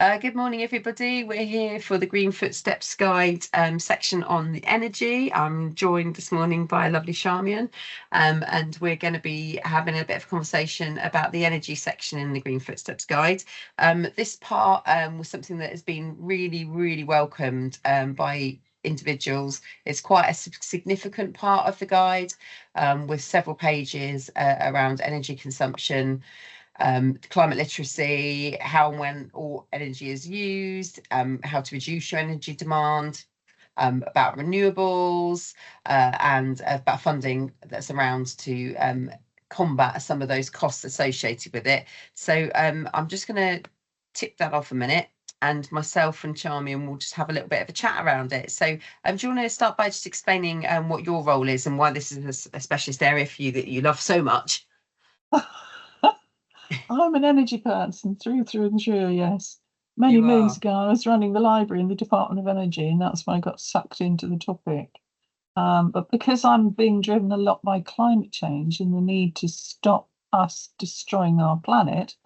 Good morning, everybody. We're here for the Green Footsteps Guide section on the energy. I'm joined this morning by a lovely Charmian, and we're going to be having a bit of a conversation about the energy section in the Green Footsteps Guide. This part was something that has been really, really welcomed by individuals. It's quite a significant part of the guide with several pages around energy consumption, climate literacy, how and when all energy is used, how to reduce your energy demand, about renewables, and about funding that's around to combat some of those costs associated with it. So I'm just going to tip that off a minute. And myself and Charmian will just have a little bit of a chat around it. So, do you want to start by just explaining what your role is and why this is a specialist area for you that you love so much? I'm an energy person through and through, yes. Many You moons are. ago, I was running the library in the Department of Energy, and that's when I got sucked into the topic. But because I'm being driven a lot by climate change and the need to stop us destroying our planet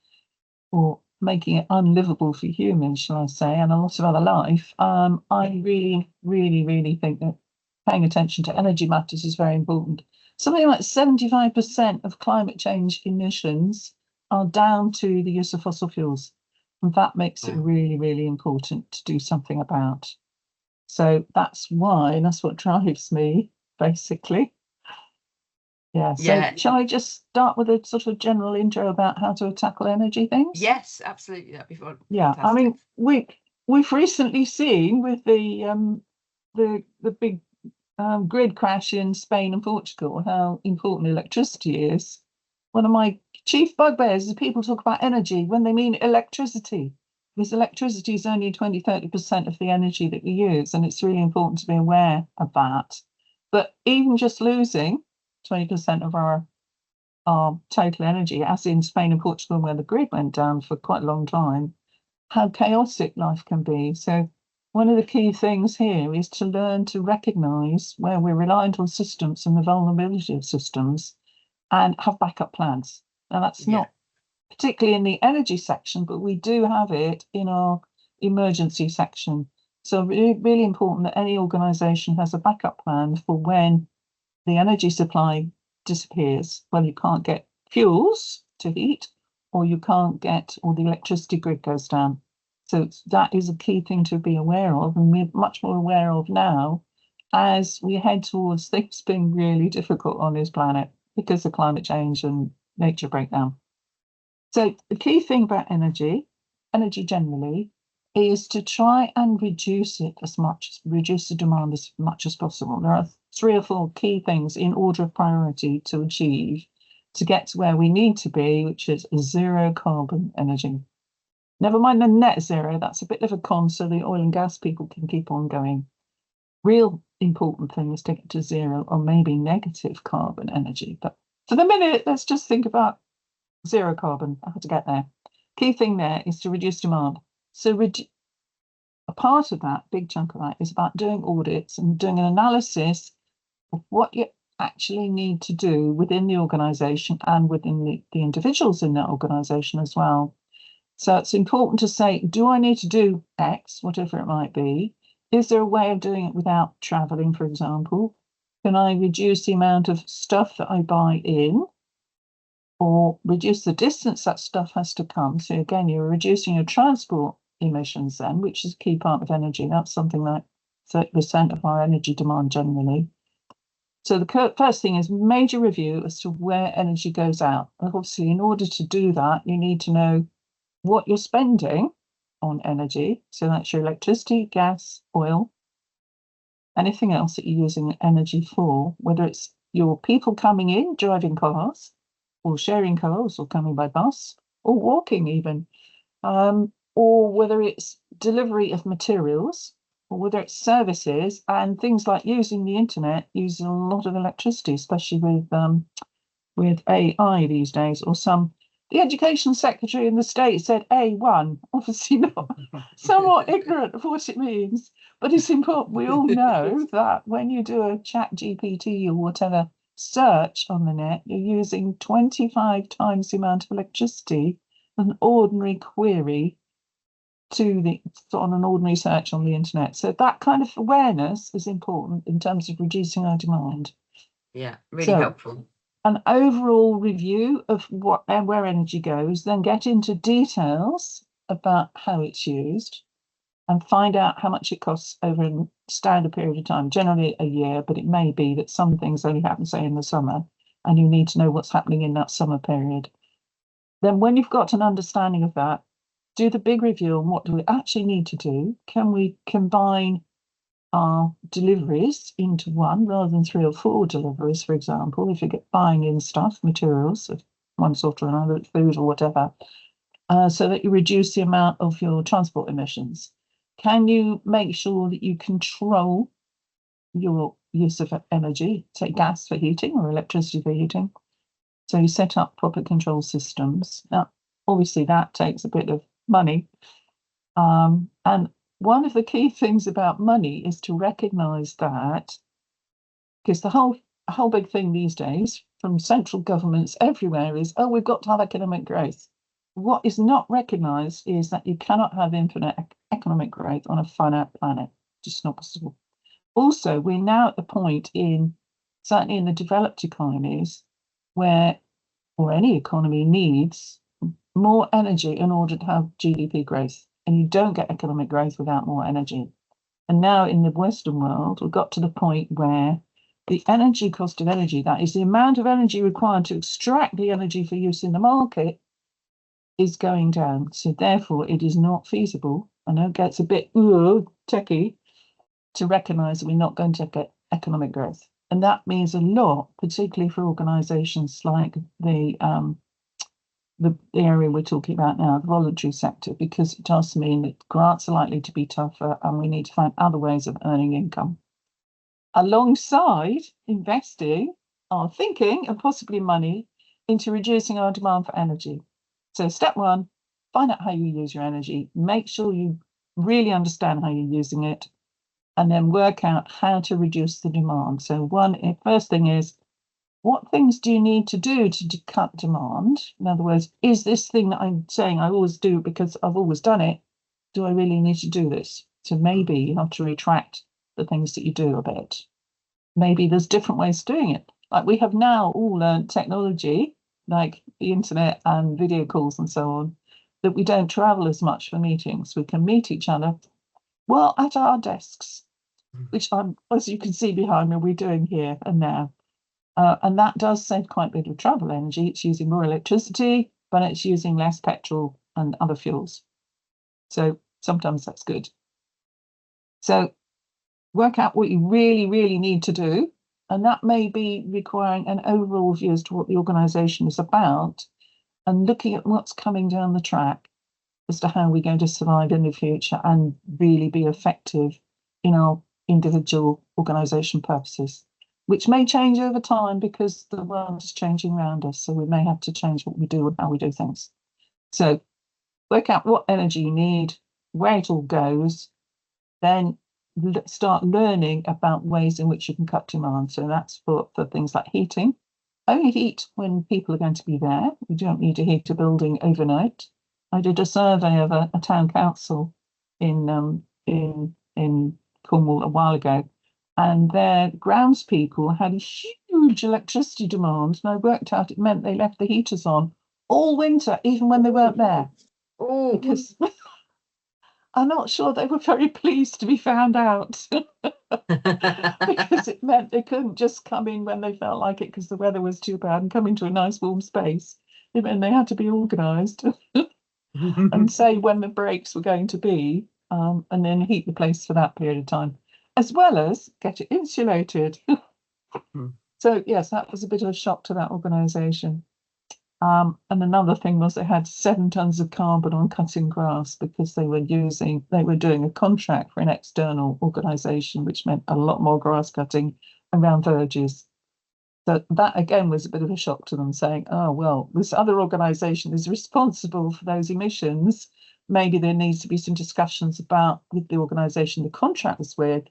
or making it unlivable for humans, shall I say, and a lot of other life, I really, really, really think that paying attention to energy matters is very important. Something like 75% of climate change emissions are down to the use of fossil fuels. And that makes it really, really important to do something about. So that's why, and that's what drives me, basically. Yeah. So Yeah. shall I just start with a sort of general intro about how to tackle energy things? Yes, absolutely. That'd be fun. Yeah. I Fantastic. mean, we've recently seen with the big grid crash in Spain and Portugal how important electricity is. One of my chief bugbears is people talk about energy when they mean electricity, because electricity is only 20-30% of the energy that we use, and it's really important to be aware of that. But even just losing 20% of our total energy, as in Spain and Portugal, where the grid went down for quite a long time, how chaotic life can be. So one of the key things here is to learn to recognize where we're reliant on systems and the vulnerability of systems and have backup plans. Now, that's Yeah. not particularly in the energy section, but we do have it in our emergency section. So really, really important that any organization has a backup plan for when the energy supply disappears. Well, you can't get fuels to heat, or you can't get, or the electricity grid goes down. So that is a key thing to be aware of, and we're much more aware of now as we head towards things being really difficult on this planet because of climate change and nature breakdown. So the key thing about energy generally, is to try and reduce the demand as much as possible. There are 3 or 4 key things in order of priority to achieve to get to where we need to be, which is zero carbon energy. Never mind the net zero, that's a bit of a con, so the oil and gas people can keep on going. Real important thing is to get to zero or maybe negative carbon energy. But for the minute, let's just think about zero carbon, how to get there. Key thing there is to reduce demand. So a part of that, big chunk of that, is about doing audits and doing an analysis of what you actually need to do within the organisation and within the individuals in that organisation as well. So it's important to say, do I need to do X, whatever it might be? Is there a way of doing it without travelling, for example? Can I reduce the amount of stuff that I buy in? Or reduce the distance that stuff has to come. So again, you're reducing your transport emissions then, which is a key part of energy. That's something like 30% of our energy demand generally. So the first thing is major review as to where energy goes out. And obviously, in order to do that, you need to know what you're spending on energy. So that's your electricity, gas, oil, anything else that you're using energy for, whether it's your people coming in, driving cars, or sharing cars, or coming by bus, or walking even, or whether it's delivery of materials, or whether it's services, and things like using the internet using a lot of electricity, especially with AI these days, or some. The education secretary in the state said A1, obviously not, somewhat ignorant of what it means, but it's important. We all know that when you do a chat GPT or whatever search on the net, you're using 25 times the amount of electricity than an ordinary query to the on an ordinary search on the internet. So that kind of awareness is important in terms of reducing our demand. Yeah, really helpful. An overall review of what and where energy goes, then get into details about how it's used and find out how much it costs over a standard period of time, generally a year, but it may be that some things only happen, say, in the summer, and you need to know what's happening in that summer period. Then when you've got an understanding of that, do the big review on what do we actually need to do. Can we combine our deliveries into one rather than 3 or 4 deliveries, for example, if you get buying in stuff, materials of one sort or another, food or whatever, so that you reduce the amount of your transport emissions? Can you make sure that you control your use of energy, say gas for heating or electricity for heating? So you set up proper control systems. Now, obviously, that takes a bit of money. And one of the key things about money is to recognise that, because the whole big thing these days from central governments everywhere is, oh, we've got to have economic growth. What is not recognised is that you cannot have infinite economic growth on a finite planet. Just not possible. Also, we're now at the point certainly in the developed economies, where, or any economy needs more energy in order to have GDP growth. And you don't get economic growth without more energy. And now in the Western world, we've got to the point where the energy cost of energy, that is the amount of energy required to extract the energy for use in the market, is going down. So therefore, it is not feasible. I know it gets a bit techie to recognise that we're not going to get economic growth. And that means a lot, particularly for organisations like the area we're talking about now, the voluntary sector, because it does mean that grants are likely to be tougher and we need to find other ways of earning income. Alongside investing our thinking and possibly money into reducing our demand for energy. So step 1, find out how you use your energy, make sure you really understand how you're using it, and then work out how to reduce the demand. So first thing is, what things do you need to do to cut demand? In other words, is this thing that I'm saying I always do because I've always done it, do I really need to do this? So maybe you have to retract the things that you do a bit. Maybe there's different ways of doing it. Like we have now all learned technology, like the internet and video calls and so on, that we don't travel as much for meetings. We can meet each other well at our desks, which as you can see behind me, we're doing here and now. And that does save quite a bit of travel energy. It's using more electricity, but it's using less petrol and other fuels. So sometimes that's good. So work out what you really, really need to do. And that may be requiring an overall view as to what the organisation is about and looking at what's coming down the track as to how we're going to survive in the future and really be effective in our individual organisation purposes, which may change over time because the world is changing around us. So we may have to change what we do and how we do things. So work out what energy you need, where it all goes, then start learning about ways in which you can cut demand. So that's for things like heating. Only heat when people are going to be there. You don't need to heat a building overnight. I did a survey of a town council in Cornwall a while ago, and their groundspeople had a huge electricity demand. And I worked out it meant they left the heaters on all winter, even when they weren't there. Oh, because I'm not sure they were very pleased to be found out because it meant they couldn't just come in when they felt like it because the weather was too bad and come into a nice warm space. It meant they had to be organised and say when the breaks were going to be, and then heat the place for that period of time, as well as get it insulated. So yes, that was a bit of a shock to that organisation. And another thing was they had 7 tons of carbon on cutting grass because they were doing a contract for an external organisation, which meant a lot more grass cutting around verges. So that again was a bit of a shock to them, saying, oh, well, this other organisation is responsible for those emissions. Maybe there needs to be some discussions with the organisation the contract was with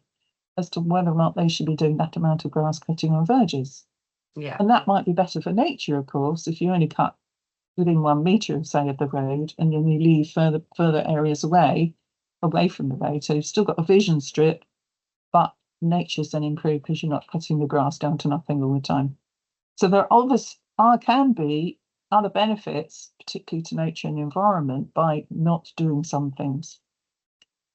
as to whether or not they should be doing that amount of grass cutting on verges. Yeah. And that might be better for nature, of course, if you only cut within 1 metre, say, of the road, and then you leave further areas away, away from the road. So you've still got a vision strip, but nature's then improved because you're not cutting the grass down to nothing all the time. So there can be other benefits, particularly to nature and the environment, by not doing some things.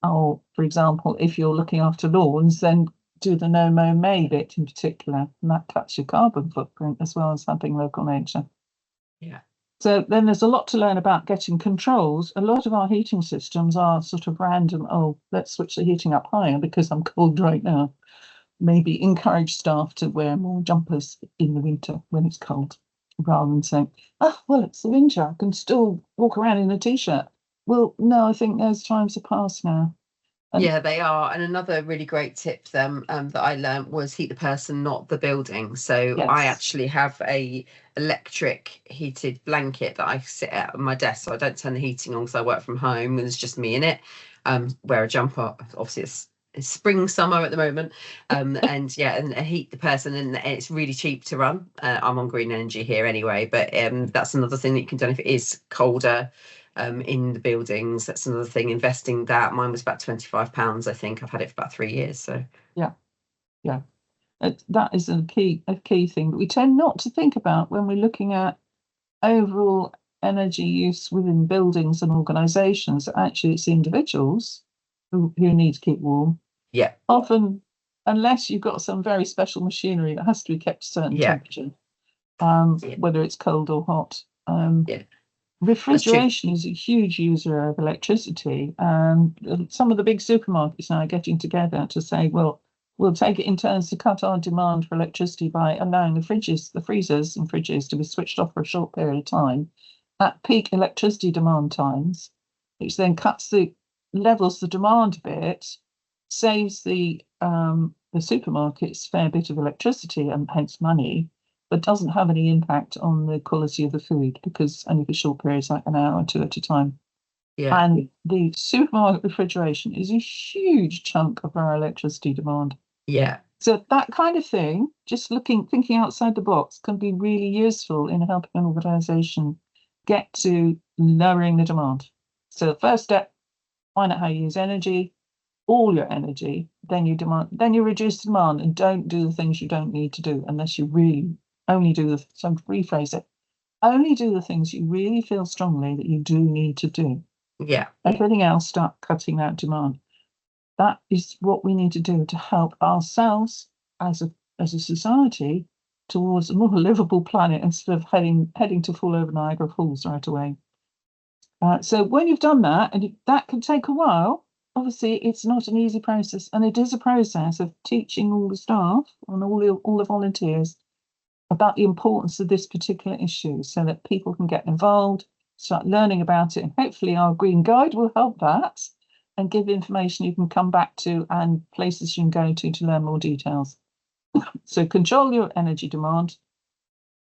Or, for example, if you're looking after lawns, then do the no mow May bit in particular, and that cuts your carbon footprint as well as having local nature. Yeah. So then there's a lot to learn about getting controls. A lot of our heating systems are sort of random. Oh, let's switch the heating up higher because I'm cold right now. Maybe encourage staff to wear more jumpers in the winter when it's cold, rather than saying, oh, well, it's the winter, I can still walk around in a t-shirt. Well, no, I think those times are past now. Yeah, they are. And another really great tip that I learned was heat the person, not the building. So Yes. I actually have a electric heated blanket that I sit at on my desk, so I don't turn the heating on because I work from home and it's just me in it. Wear a jumper. Obviously, it's spring, summer at the moment. And heat the person, and it's really cheap to run. I'm on green energy here anyway, but that's another thing that you can do if it is colder. In the buildings, that's another thing. Investing that, mine was about £25. I think I've had it for about 3 years. So yeah, that is a key thing that we tend not to think about when we're looking at overall energy use within buildings and organisations. Actually, it's individuals who need to keep warm. Yeah. Often, unless you've got some very special machinery that has to be kept a certain temperature, whether it's cold or hot. Refrigeration is a huge user of electricity, and some of the big supermarkets now are getting together to say, well, we'll take it in turns to cut our demand for electricity by allowing the freezers and fridges to be switched off for a short period of time at peak electricity demand times, which then levels the demand a bit, saves the supermarkets a fair bit of electricity and hence money, but doesn't have any impact on the quality of the food because only for short periods, like an hour or two at a time. Yeah. And the supermarket refrigeration is a huge chunk of our electricity demand. Yeah. So that kind of thing, just thinking outside the box, can be really useful in helping an organisation get to lowering the demand. So the first step, find out how you use energy, all your energy, then you reduce demand and don't do the things you don't need to do unless you really only do rephrase it. Only do the things you really feel strongly that you do need to do. Yeah. Everything else, start cutting out demand. That is what we need to do to help ourselves as a society towards a more livable planet instead of heading to fall over Niagara Falls right away. So when you've done that, and that can take a while, obviously it's not an easy process, and it is a process of teaching all the staff and all the volunteers about the importance of this particular issue so that people can get involved, start learning about it, and hopefully our green guide will help that and give information you can come back to and places you can go to learn more details. So control your energy demand,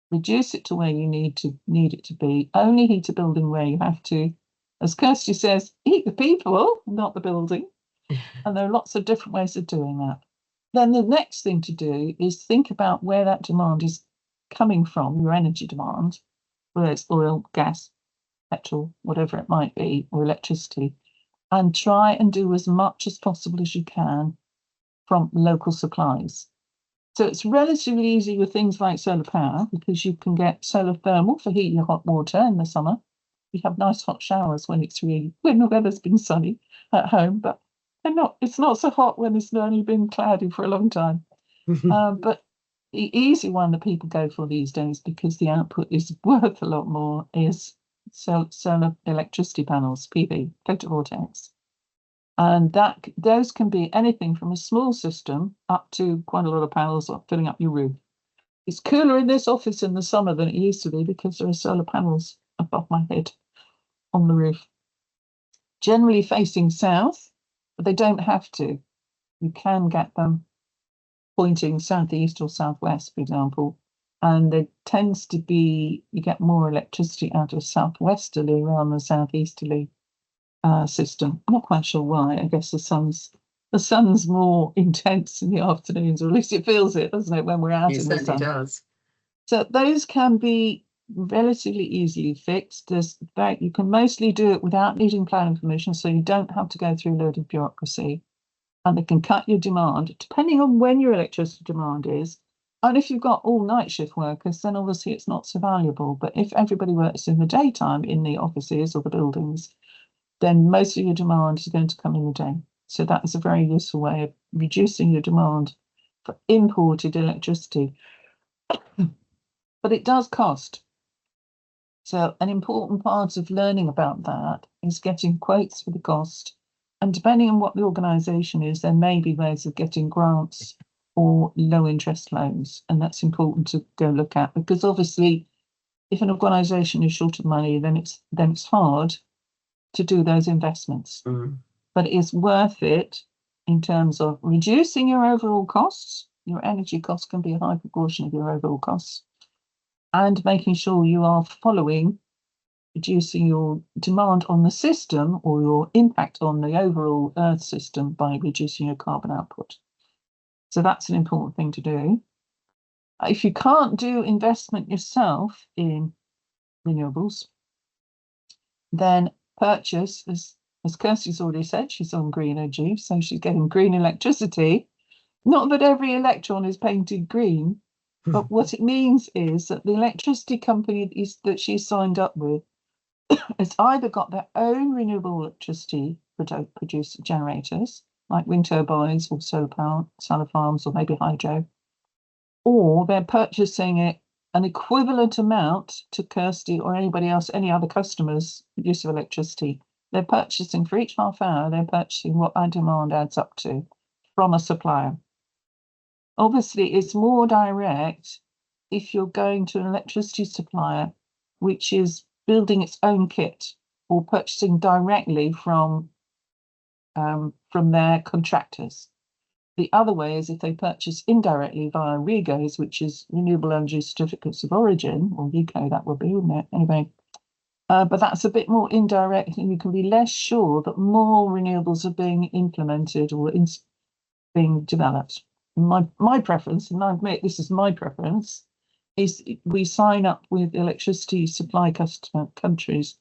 reduce it to where you need it to be, only heat a building where you have to. As Kirstie says, heat the people, not the building. And there are lots of different ways of doing that. Then the next thing to do is think about where that demand is coming from, your energy demand, whether it's oil, gas, petrol, whatever it might be, or electricity, and try and do as much as possible as you can from local supplies. So it's relatively easy with things like solar power because you can get solar thermal for heating your hot water in the summer. We have nice hot showers when the weather's been sunny at home, but it's not so hot when it's only been cloudy for a long time. But the easy one that people go for these days, because the output is worth a lot more, is solar electricity panels, PV, photovoltaics. And those can be anything from a small system up to quite a lot of panels filling up your roof. It's cooler in this office in the summer than it used to be because there are solar panels above my head on the roof. Generally facing south, but they don't have to. You can get them pointing southeast or southwest, for example, and there tends to be, you get more electricity out of southwesterly rather than southeasterly system. I'm not quite sure why. I guess the sun's more intense in the afternoons, or at least it feels it, doesn't it, when we're out in the sun. It certainly does. So those can be relatively easily fixed. You can mostly do it without needing planning permission, so you don't have to go through a load of bureaucracy. And they can cut your demand depending on when your electricity demand is. And if you've got all night shift workers, then obviously it's not so valuable. But if everybody works in the daytime in the offices or the buildings, then most of your demand is going to come in the day. So that is a very useful way of reducing your demand for imported electricity. But it does cost. So an important part of learning about that is getting quotes for the cost. And depending on what the organisation is, there may be ways of getting grants or low interest loans. And that's important to go look at, because obviously if an organisation is short of money, then it's hard to do those investments. But it is worth it in terms of reducing your overall costs. Your energy costs can be a high proportion of your overall costs, and making sure you are following reducing your demand on the system or your impact on the overall Earth system by reducing your carbon output. So that's an important thing to do. If you can't do investment yourself in renewables, then purchase, as Kirstie's already said, she's on green energy, so she's getting green electricity. Not that every electron is painted green, but what it means is that the electricity company that she's signed up with has either got their own renewable electricity producer generators, like wind turbines or solar farms, or maybe hydro, or they're purchasing an equivalent amount to Kirstie or anybody else, any other customers' use of electricity. They're purchasing for each half hour, they're purchasing what their demand adds up to from a supplier. Obviously, it's more direct if you're going to an electricity supplier, which is building its own kit or purchasing directly from their contractors. The other way is if they purchase indirectly via REGOs, which is Renewable Energy Certificates of Origin, or REGO, that would be, wouldn't it? Anyway, but that's a bit more indirect, and you can be less sure that more renewables are being implemented or being developed. My preference, and I admit this is my preference, is we sign up with electricity supply companies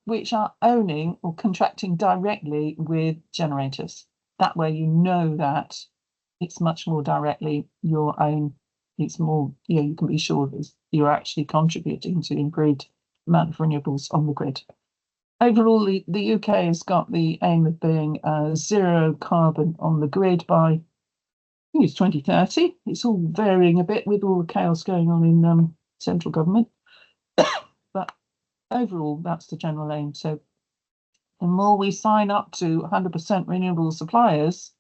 which are owning or contracting directly with generators. That way you know that it's much more directly your own. It's more, you can be sure that you're actually contributing to improved amount of renewables on the grid. Overall, the UK has got the aim of being zero carbon on the grid by, I think it's 2030. It's all varying a bit with all the chaos going on in central government. But overall, that's the general aim. So the more we sign up to 100% renewable suppliers,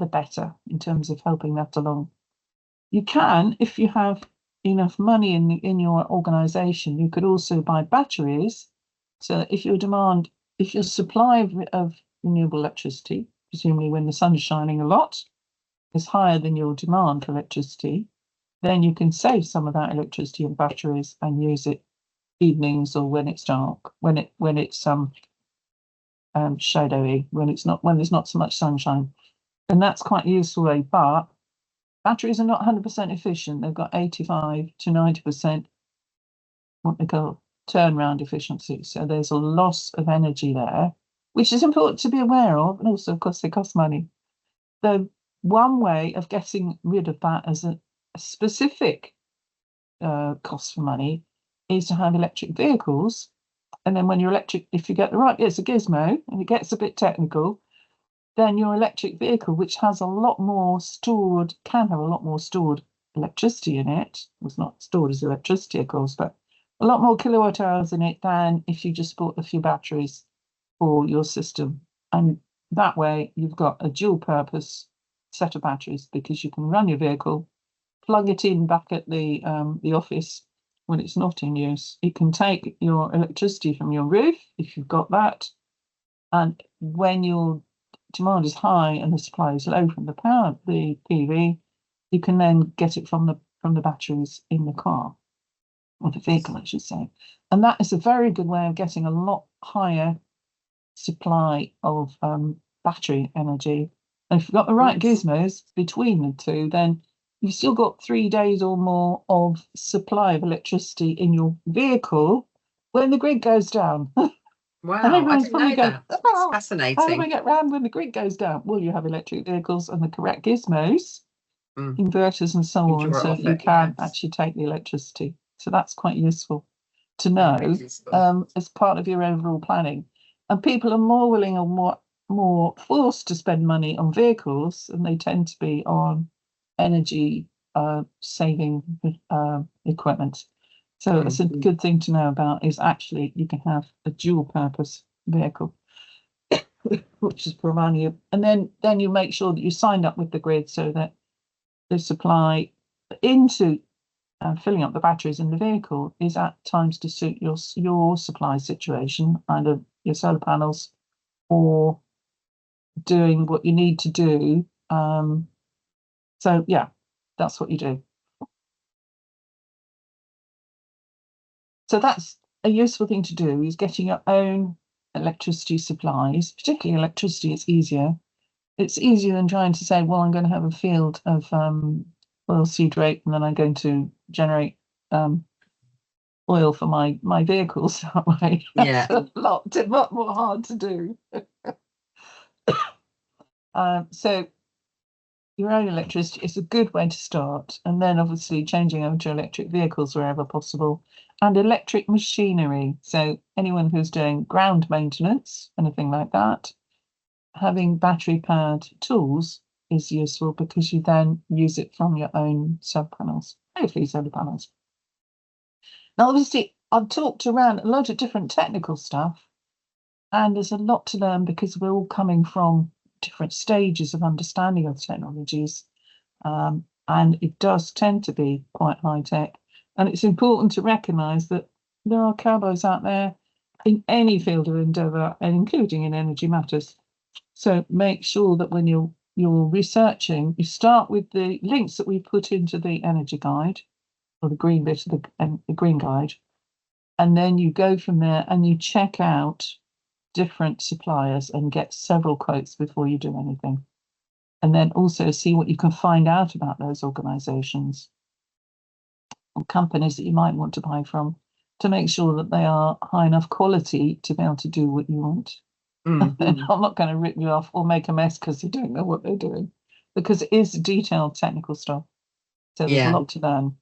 the better in terms of helping that along. You can, if you have enough money in your organisation, you could also buy batteries. So if your supply of renewable electricity, presumably when the sun is shining a lot, is higher than your demand for electricity, then you can save some of that electricity in batteries and use it evenings or when it's dark, when it's shadowy, when there's not so much sunshine. And that's quite a useful way, but batteries are not 100% efficient. They've got 85 to 90% what they call turnaround efficiency. So there's a loss of energy there, which is important to be aware of. And also, of course, they cost money. So one way of getting rid of that as a specific cost for money is to have electric vehicles. And then when you're electric, if you get the right, it's a gizmo and it gets a bit technical, then your electric vehicle, which has a lot more stored, can have a lot more stored electricity in it. It's not stored as electricity, of course, but a lot more kilowatt hours in it than if you just bought a few batteries for your system. And that way you've got a dual purpose set of batteries, because you can run your vehicle, plug it in back at the office when it's not in use. It can take your electricity from your roof if you've got that, and when your demand is high and the supply is low from the PV, you can then get it from the batteries in the car, or the vehicle, I should say. And that is a very good way of getting a lot higher supply of battery energy. And if you've got the right gizmos between the two, then you've still got 3 days or more of supply of electricity in your vehicle when the grid goes down. And Wow, I everyone's didn't probably know going, that. It's oh, how do I fascinating. get round when the grid goes down? Well, you have electric vehicles and the correct gizmos, inverters and so You on, draw it so off that you it, can yes. actually take the electricity. So that's quite useful to know Very useful. as part of your overall planning. And people are more willing or more forced to spend money on vehicles, and they tend to be on energy saving equipment. So it's a good thing to know about, is actually you can have a dual purpose vehicle, which is providing you, and then you make sure that you signed up with the grid so that the supply into filling up the batteries in the vehicle is at times to suit your supply situation, either your solar panels or doing what you need to do. So yeah, that's what you do. So that's a useful thing to do, is getting your own electricity supplies, particularly electricity. It's easier. It's easier than trying to say, well, I'm going to have a field of oilseed rape and then I'm going to generate oil for my vehicles that way. Yeah. That's a lot more hard to do. So your own electricity is a good way to start, and then obviously changing over to electric vehicles wherever possible, and electric machinery. So anyone who's doing ground maintenance, anything like that, having battery powered tools is useful because you then use it from your own solar panels, hopefully solar panels. Now, obviously, I've talked around a lot of different technical stuff, and there's a lot to learn because we're all coming from different stages of understanding of technologies. And it does tend to be quite high tech. And it's important to recognise that there are cowboys out there in any field of endeavour, and including in energy matters. So make sure that when you're researching, you start with the links that we put into the energy guide, or the green bit of the green guide, and then you go from there and you check out different suppliers and get several quotes before you do anything. And then also see what you can find out about those organisations or companies that you might want to buy from, to make sure that they are high enough quality to be able to do what you want. And I'm not going to rip you off or make a mess because they don't know what they're doing, because it is detailed technical stuff. So there's a lot to learn.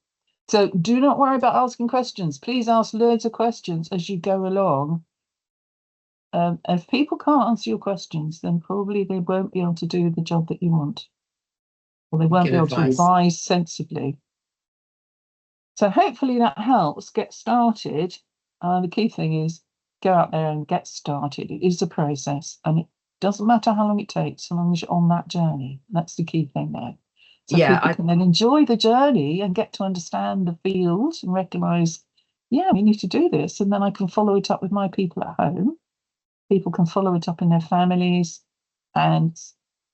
So do not worry about asking questions. Please ask loads of questions as you go along. If people can't answer your questions, then probably they won't be able to do the job that you want, or they won't be able to advise sensibly. So hopefully that helps get started. The key thing is go out there and get started. It is a process, and it doesn't matter how long it takes, so long as you're on that journey. That's the key thing there. So people can then enjoy the journey and get to understand the field and recognise, yeah, we need to do this, and then I can follow it up with my people at home. People can follow it up in their families, and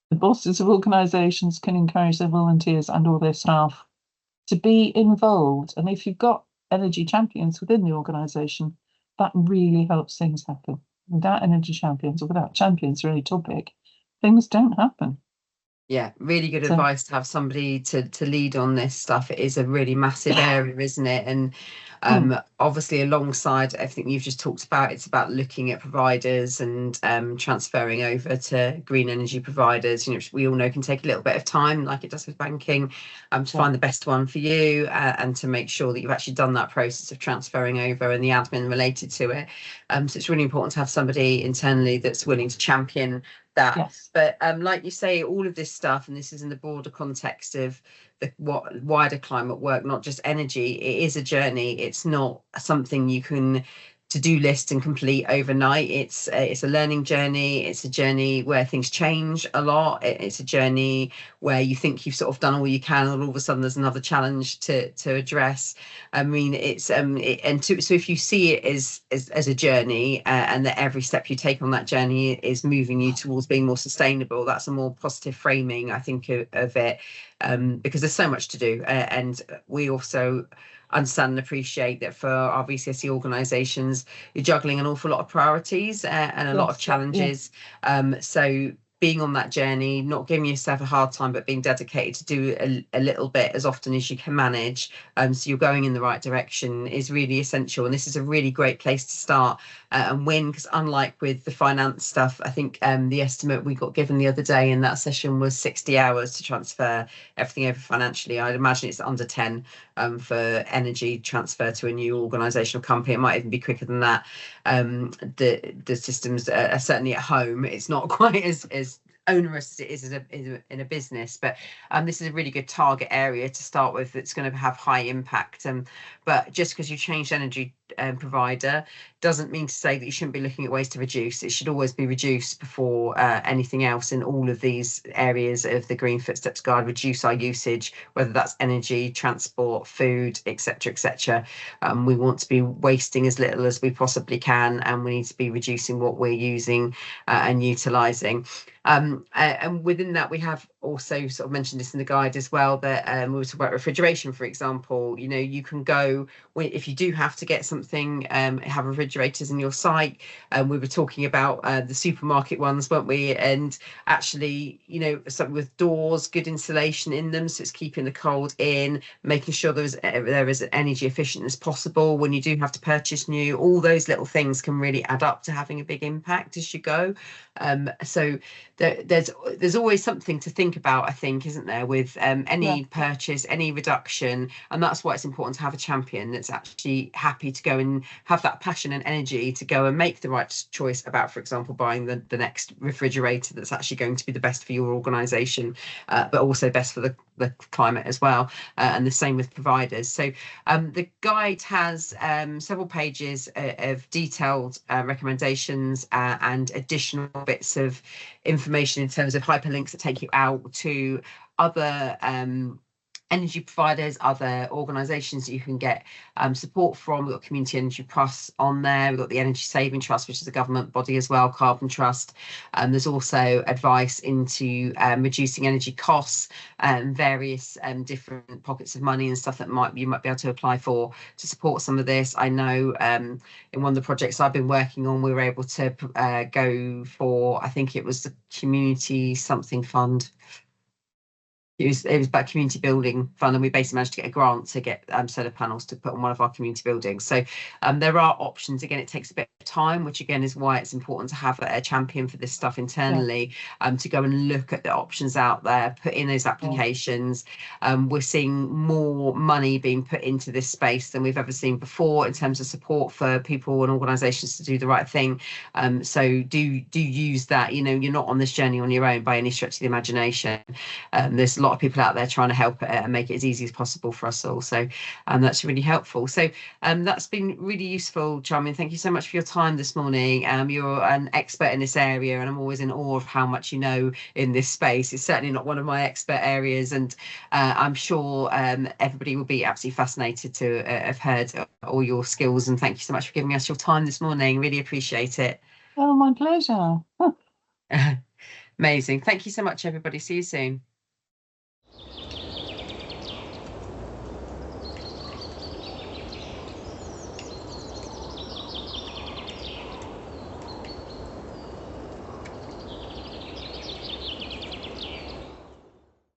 the bosses of organisations can encourage their volunteers and all their staff to be involved. And if you've got energy champions within the organisation, that really helps things happen. Without energy champions, or without champions for any topic, things don't happen. Yeah, really good advice to have somebody to lead on this stuff. It is a really massive area, isn't it? And obviously, alongside everything you've just talked about, it's about looking at providers and transferring over to green energy providers, which we all know can take a little bit of time, like it does with banking, to find the best one for you, and to make sure that you've actually done that process of transferring over and the admin related to it. So it's really important to have somebody internally that's willing to champion that. Yes. But like you say, all of this stuff, and this is in the broader context of the wider climate work, not just energy, it is a journey. It's not something you can to-do list and complete overnight. It's a learning journey. It's a journey where things change a lot. It's a journey where you think you've sort of done all you can, and all of a sudden there's another challenge to address. I mean, it's so if you see it as a journey, and that every step you take on that journey is moving you towards being more sustainable, that's a more positive framing, I think, of it, because there's so much to do, and we also understand and appreciate that for our VCSE organisations, you're juggling an awful lot of priorities and a lot of challenges. So being on that journey, not giving yourself a hard time, but being dedicated to do a little bit as often as you can manage. So you're going in the right direction is really essential. And this is a really great place to start and win, because unlike with the finance stuff, I think the estimate we got given the other day in that session was 60 hours to transfer everything over financially. I'd imagine it's under 10 for energy transfer to a new organisational company. It might even be quicker than that. The systems are certainly at home. It's not quite as onerous as it is in a business, but this is a really good target area to start with that's going to have high impact. But just because you changed energy provider doesn't mean to say that you shouldn't be looking at ways to reduce. It should always be reduced before anything else in all of these areas of the Green Footsteps Guide. Reduce our usage, whether that's energy, transport, food, etc., etc. We want to be wasting as little as we possibly can, and we need to be reducing what we're using and utilising. And within that, we have also sort of mentioned this in the guide as well, that we were talking about refrigeration, for example. You know, you can go, if you do have to get something, have refrigerators in your site. We were talking about the supermarket ones, weren't we? And actually, you know, something with doors, good insulation in them, so it's keeping the cold in, making sure they're as energy efficient as possible when you do have to purchase new. All those little things can really add up to having a big impact as you go. So there's always something to think about, I think, isn't there, with any purchase, any reduction. And that's why it's important to have a champion that's actually happy to go and have that passion and energy to go and make the right choice about, for example, buying the next refrigerator that's actually going to be the best for your organisation, but also best for the climate as well. And the same with providers. So the guide has several pages of detailed recommendations and additional bits of information in terms of hyperlinks that take you out to other energy providers, other organisations that you can get support from. We've got Community Energy Plus on there. We've got the Energy Saving Trust, which is a government body as well, Carbon Trust. There's also advice into reducing energy costs and various different pockets of money and stuff that you might be able to apply for to support some of this. I know in one of the projects I've been working on, we were able to go for, I think it was the Community Something Fund. It was about community building fund, and we basically managed to get a grant to get solar panels to put on one of our community buildings. So there are options. Again, it takes a bit of time, which again is why it's important to have a champion for this stuff internally, to go and look at the options out there, put in those applications. We're seeing more money being put into this space than we've ever seen before in terms of support for people and organisations to do the right thing. So do use that. You know, you're not on this journey on your own by any stretch of the imagination. There's a lot of people out there trying to help and make it as easy as possible for us all. So that's really helpful. So that's been really useful, Charmian. Thank you so much for your time this morning. You're an expert in this area, and I'm always in awe of how much you know in this space. It's certainly not one of my expert areas, and I'm sure everybody will be absolutely fascinated to have heard all your skills. And thank you so much for giving us your time this morning. Really appreciate it. Oh, my pleasure. Amazing. Thank you so much, everybody. See you soon.